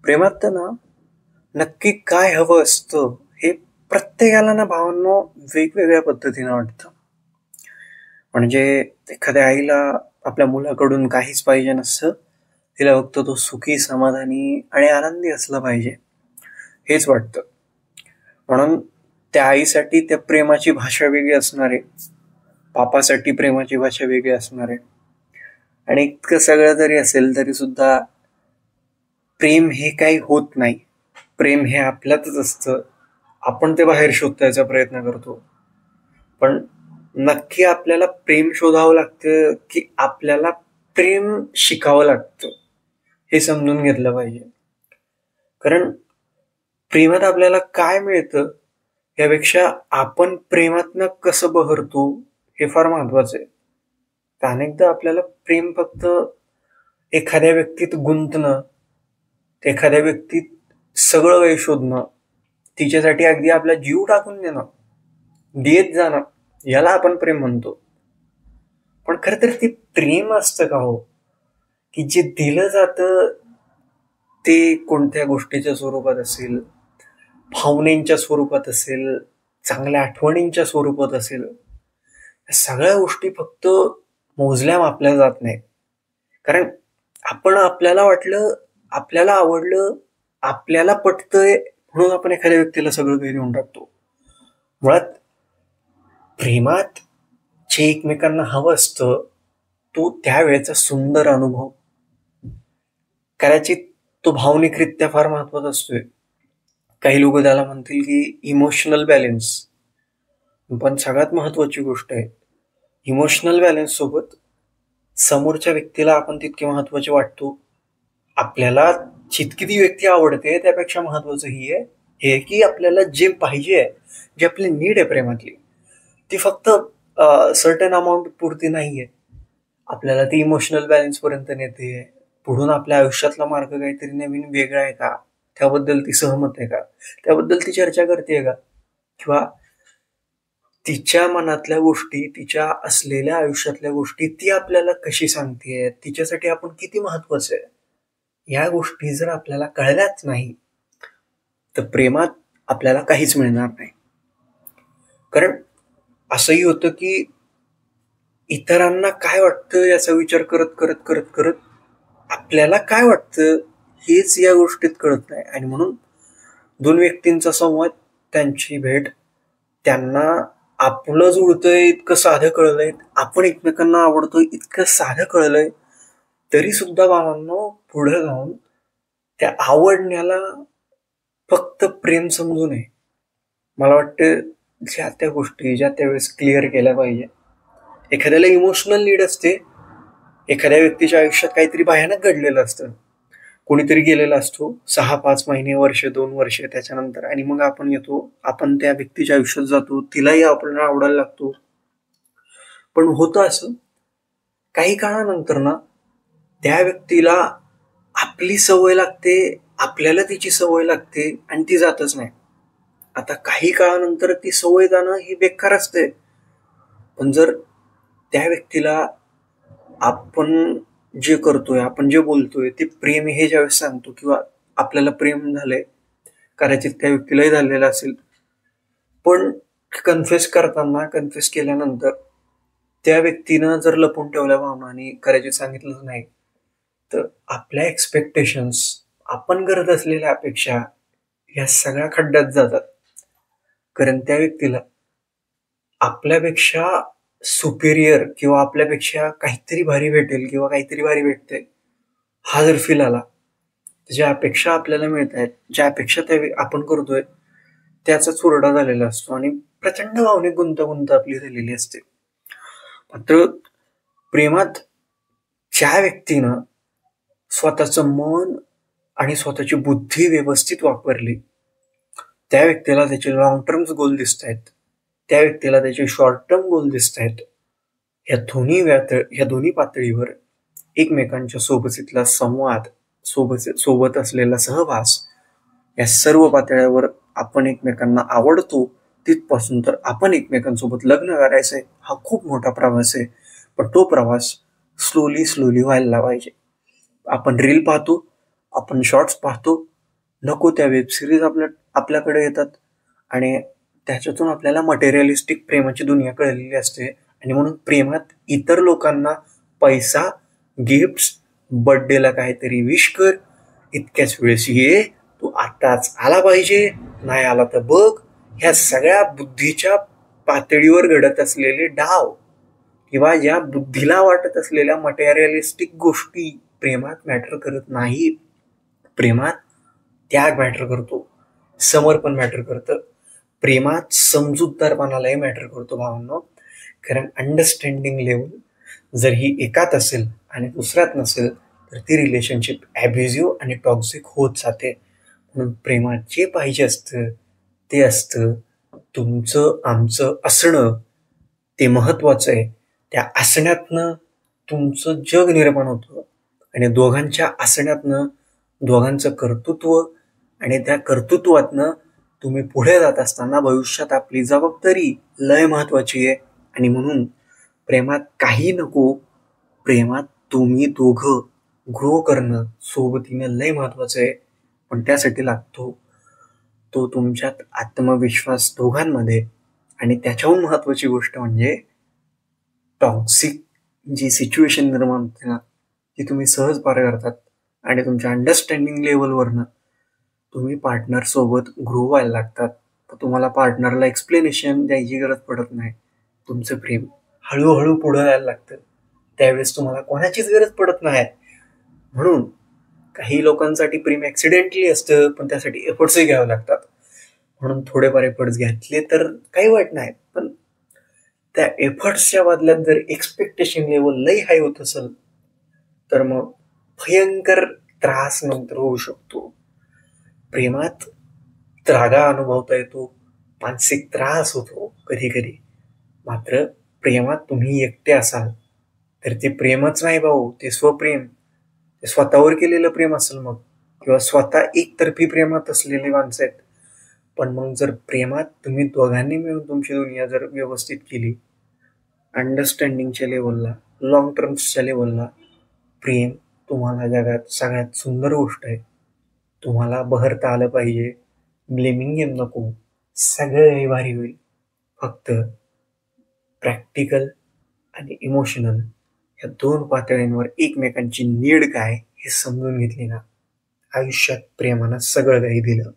प्रेमात तर ना नक्की काय हवं असतं हे प्रत्येकाला ना भावांनो वेगवेगळ्या पद्धतीनं वाटतं. म्हणजे एखाद्या आईला आपल्या मुलाकडून काहीच पाहिजे नसतं, तिला फक्त तो सुखी, समाधानी आणि आनंदी असला पाहिजे हेच वाटतं. म्हणून त्या आईसाठी त्या प्रेमाची भाषा वेगळी असणार आहे, बापासाठी प्रेमाची भाषा वेगळी असणार आहे. आणि इतकं सगळं जरी असेल तरी सुद्धा प्रेम हे काही होत नाही. प्रेम हे आपल्यातच असतं. आपण ते बाहेर शोधण्याचा प्रयत्न करतो. पण नक्की आपल्याला प्रेम शोधावं लागतं की आपल्याला प्रेम शिकावं लागतं हे समजून घेतलं पाहिजे. कारण प्रेमात आपल्याला काय मिळतं यापेक्षा आपण प्रेमातनं कसं बहरतो हे फार महत्वाचं आहे. अनेकदा आपल्याला प्रेम फक्त एखाद्या व्यक्तीत गुंतणं, एखाद्या व्यक्तीत सगळं काही शोधणं, तिच्यासाठी अगदी आपला जीव टाकून देणं, देत जाणं, याला आपण प्रेम म्हणतो. पण खरं तर ते प्रेम असतं का हो? की जे दिलं जातं ते कोणत्या गोष्टीच्या स्वरूपात असेल, भावनेच्या स्वरूपात असेल, चांगल्या आठवणींच्या स्वरूपात असेल, या सगळ्या गोष्टी फक्त मोजल्या मापल्या जात नाहीत. कारण आपण आपल्याला वाटलं, आपल्याला आवडलं, आपल्याला पटतंय म्हणून आपण एखाद्या व्यक्तीला सगळं काही देऊन टाकतो. मुळात प्रेमात जे एकमेकांना हवं असतं तो त्यावेळेचा सुंदर अनुभव, कदाचित तो भावनिकरित्या फार महत्वाचा असतोय. काही लोक त्याला म्हणतील की इमोशनल बॅलन्स. पण सगळ्यात महत्वाची गोष्ट आहे, इमोशनल बॅलन्स सोबत समोरच्या व्यक्तीला आपण तितके महत्वाचे वाटतो. आपल्याला जितकी ती व्यक्ती आवडते त्यापेक्षा महत्वाचं हे की आपल्याला जे पाहिजे आहे, जी आपली नीड आहे प्रेमातली, ती फक्त सर्टन अमाऊंट पुरती नाहीये. आपल्याला ती इमोशनल बॅलन्स पर्यंत नेते. पुढून आपल्या आयुष्यातला मार्ग काहीतरी नवीन वेगळा आहे का, त्याबद्दल ती सहमत आहे का, त्याबद्दल ती चर्चा करते का, किंवा तिच्या मनातल्या गोष्टी, तिच्या असलेल्या आयुष्यातल्या गोष्टी ती आपल्याला कशी सांगते, तिच्यासाठी आपण किती महत्वाचं आहे, या गोष्टी जर आपल्याला कळल्याच नाही तर प्रेमात आपल्याला काहीच मिळणार नाही. कारण असंही होतं की इतरांना काय वाटतं याचा विचार करत करत करत करत आपल्याला काय वाटतं हेच या गोष्टीत कळत नाही. आणि म्हणून दोन व्यक्तींचा संवाद, त्यांची भेट, त्यांना आपलं जुळतंय इतकं साधं कळलंय, आपण एकमेकांना आवडतोय इतकं साधं कळलंय, तरी सुद्धा बाबांनो पुढे जाऊन त्या आवडण्याला फक्त प्रेम समजू नये. मला वाटतं ज्या त्या गोष्टी ज्या त्यावेळेस क्लिअर केल्या पाहिजे. एखाद्याला इमोशनल नीड असते, एखाद्या व्यक्तीच्या आयुष्यात काहीतरी भयानक घडलेलं असतं, कोणीतरी गेलेला असतो 6-5 महिने, वर्ष, 2 वर्ष त्याच्यानंतर, आणि मग आपण येतो, आपण त्या व्यक्तीच्या आयुष्यात जातो, तिलाही आपल्याला आवडायला लागतो. पण होतं असं, काही काळानंतर ना त्या व्यक्तीला आपली सवय लागते, आपल्याला तिची सवय लागते आणि ती जातच नाही. आता काही काळानंतर ती सवय जाणं ही बेकार असते. पण जर त्या व्यक्तीला आपण जे करतोय, आपण जे बोलतोय ते प्रेम हे ज्यावेळेस सांगतो, किंवा आपल्याला प्रेम झालंय, कदाचित त्या व्यक्तीलाही झालेलं असेल, पण कन्फेस करताना, कन्फेस केल्यानंतर त्या व्यक्तीनं जर लपून ठेवल्या भावना आणि कदाचित सांगितलंच नाही, तर आपल्या एक्सपेक्टेशन्स, आपण करत असलेल्या अपेक्षा या सगळ्या खड्ड्यात जातात. कारण त्या व्यक्तीला आपल्यापेक्षा सुपेरियर किंवा आपल्यापेक्षा काहीतरी भारी भेटेल किंवा काहीतरी भारी भेटतंय हा जर फील आला, ज्या अपेक्षा आपल्याला मिळत आहेत, ज्या अपेक्षा त्या आपण करतोय त्याचा चुरडा झालेला असतो आणि प्रचंड भावनिक गुंतागुंत आपली झालेली असते. मात्र प्रेमात ज्या व्यक्तीनं स्वतःचं मन आणि स्वतःची बुद्धी व्यवस्थित वापरली, त्या व्यक्तीला त्याचे लॉंग टर्म गोल दिसत आहेत, त्या व्यक्तीला त्याचे शॉर्ट टर्म गोल दिसत आहेत. ह्या दोन्ही पातळीवर एकमेकांच्या सोबतीतला संवाद, सोबत असलेला सहवास, या सर्व पातळ्यावर आपण एकमेकांना आवडतो, तिथपासून तर आपण एकमेकांसोबत लग्न करायचंय हा खूप मोठा प्रवास आहे. पण तो प्रवास स्लोली व्हायला पाहिजे. आपण रील पाहतो, आपण शॉर्ट्स पाहतो, नको त्या वेबसिरीज आपल्याकडे येतात आणि त्याच्यातून आपल्याला मटेरियलिस्टिक प्रेमाची दुनिया कळलेली असते आणि म्हणून प्रेमात इतर लोकांना पैसा, गिफ्ट्स, बर्थडेला काहीतरी विश कर, इतक्याच वेळेस ये, तू आताच आला पाहिजे, नाही आला तर बघ, ह्या सगळ्या बुद्धीच्या पातळीवर घडत असलेले डाव किंवा या बुद्धीला वाटत असलेल्या मटेरियलिस्टिक गोष्टी प्रेमात मॅटर करत नाही. प्रेमात त्याग मॅटर करतो, समर्पण मॅटर करतं, प्रेमात समजूतदारपणालाही मॅटर करतो भावांनो. कारण अंडरस्टँडिंग लेवल जर ही एकात असेल आणि दुसऱ्यात नसेल तर ती रिलेशनशिप ॲब्युझिव्ह आणि टॉक्सिक होत जाते. म्हणून प्रेमात जे पाहिजे असतं ते असतं. तुमचं आमचं असणं ते महत्वाचं आहे. त्या असण्यातनं तुमचं जग निर्माण होतं आणि दोघांच्या असण्यातनं दोघांचं कर्तृत्व आणि त्या कर्तृत्वातनं तुम्ही पुढे जात असताना भविष्यात आपली जबाबदारी लय महत्वाची आहे. आणि म्हणून प्रेमात काही नको, प्रेमात तुम्ही दोघं ग्रो करणं सोबतीनं लय महत्वाचं आहे. पण त्यासाठी लागतो तो तुमच्यात आत्मविश्वास दोघांमध्ये. आणि त्याच्याहून महत्वाची गोष्ट म्हणजे टॉक्सिक जी सिच्युएशन निर्माण होते ना ती तुम्ही सहज पार करतात आणि तुमच्या अंडरस्टँडिंग लेवलवरनं तुम्ही पार्टनर सोबत ग्रो व्हायला लागतात. तर तुम्हाला पार्टनरला एक्सप्लेनेशन द्यायची गरज पडत नाही. तुमचं प्रेम हळूहळू पुढं जायला लागतं. त्यावेळेस तुम्हाला कोणाचीच गरज पडत नाही. म्हणून काही लोकांसाठी प्रेम ॲक्सिडेंटली असतं, पण त्यासाठी एफर्ट्सही घ्यावे लागतात. म्हणून थोडेफार एफर्ट्स घेतले तर काही वाईट नाही, पण त्या एफर्ट्सच्या बदल्यात जर एक्सपेक्टेशन लेवल लई हाय होत असेल तर मग भयंकर त्रास नंतर होऊ शकतो. प्रेमात त्रागा अनुभवता येतो, मानसिक त्रास होतो कधी कधी. मात्र प्रेमात तुम्ही एकटे असाल तर ते प्रेमच नाही भाऊ, ते स्वप्रेम, ते स्वतःवर केलेलं प्रेम असेल मग, किंवा स्वतः एकतर्फी प्रेमात असलेले माणसं आहेत. पण मग जर प्रेमात तुम्ही दोघांनी मिळून तुमची दुनिया जर व्यवस्थित केली, अंडरस्टँडिंगच्या लेवलला, लॉंग टर्म्सच्या लेवलला, प्रेम तुम्हाला जगात सगळ्यात सुंदर गोष्ट आहे. तुम्हाला बहरता आलं पाहिजे, ब्लेमिंग गेम नको, सगळं भारी होईल. फक्त प्रॅक्टिकल आणि इमोशनल या दोन पातळींवर एकमेकांची नीड काय हे समजून घेतली ना, आयुष्यात प्रेमानं सगळं काही दिलं.